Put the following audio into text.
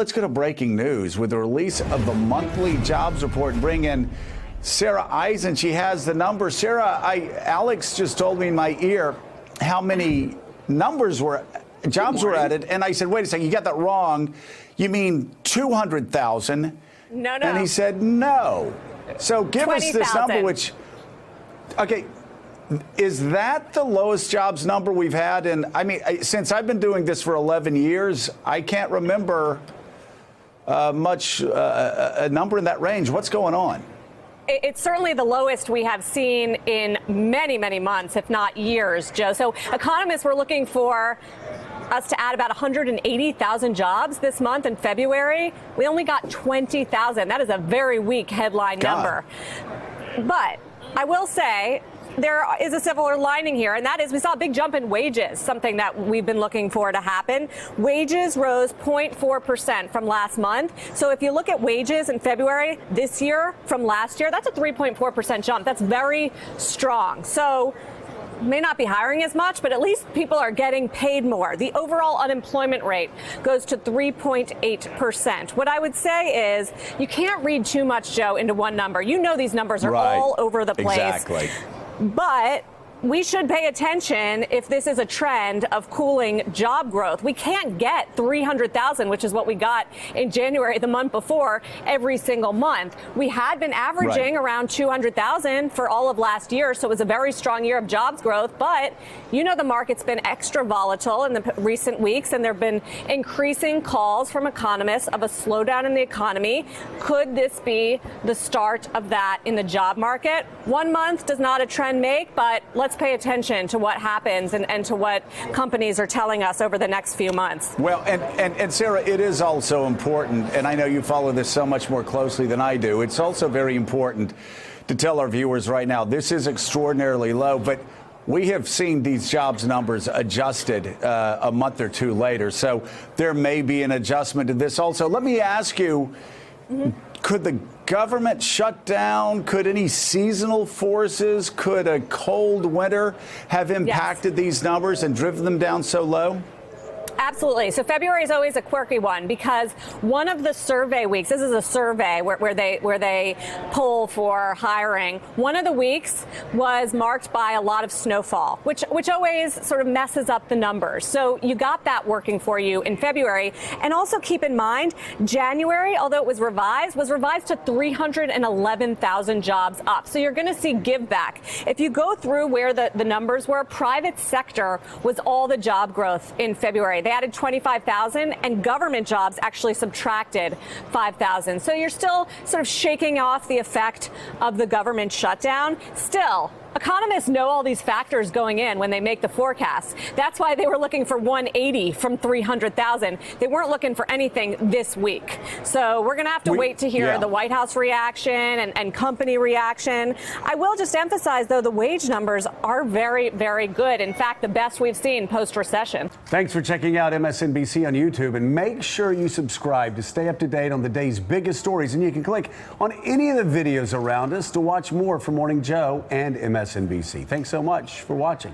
Let's go to breaking news with the release of the monthly jobs report and bring in Sarah Eisen. She has the numbers. Sarah, Alex just told me in my ear how many jobs were added. And I said, wait a second, you got that wrong. You mean 200,000? No. And he said, no. So give us this number, which, okay, is that the lowest jobs number we've had? And I mean, since I've been doing this for 11 years, I can't remember a number in that range. What's going on? It's certainly the lowest we have seen in many, many months, if not years, Joe. So economists were looking for us to add about 180,000 jobs this month in February. We only got 20,000. That is a very weak headline number. But I will say, there is a silver lining here, and that is we saw a big jump in wages, something that we've been looking for to happen. Wages rose 0.4% from last month. So if you look at wages in February this year from last year, that's a 3.4% jump. That's very strong. So may not be hiring as much, but at least people are getting paid more. The overall unemployment rate goes to 3.8%. What I would say is you can't read too much, Joe, into one number. You know these numbers are all over the place. Exactly. But we should pay attention if this is a trend of cooling job growth. We can't get 300,000, which is what we got in January, the month before, every single month. We had been averaging around 200,000 for all of last year, so it was a very strong year of jobs growth. But you know the market's been extra volatile in the recent weeks, and there have been increasing calls from economists of a slowdown in the economy. Could this be the start of that in the job market? 1 month does not a trend make, but let's pay attention to what happens and to what companies are telling us over the next few months. Well, and Sarah, it is also important, and I know you follow this so much more closely than I do. It's also very important to tell our viewers right now, this is extraordinarily low, but we have seen these jobs numbers adjusted a month or two later. So there may be an adjustment to this also. Let me ask you, could the government shut down? Could any seasonal forces, could a cold winter have impacted these numbers and driven them down so low? Absolutely. So February is always a quirky one because one of the survey weeks, this is a survey where they poll for hiring. One of the weeks was marked by a lot of snowfall, which always sort of messes up the numbers. So you got that working for you in February. And also keep in mind, January, although it was revised to 311,000 jobs up. So you're going to see give back. If you go through where the numbers were, private sector was all the job growth in February. They added 25,000, and government jobs actually subtracted 5,000. So you're still sort of shaking off the effect of the government shutdown. Still, economists know all these factors going in when they make the forecast. That's why they were looking for 180 from 300,000. They weren't looking for anything this week. So we're going to have to wait to hear the White House reaction and company reaction. I will just emphasize, though, the wage numbers are very, very good. In fact, the best we've seen post-recession. Thanks for checking out MSNBC on YouTube, and make sure you subscribe to stay up to date on the day's biggest stories. And you can click on any of the videos around us to watch more from Morning Joe and MSNBC. Thanks so much for watching.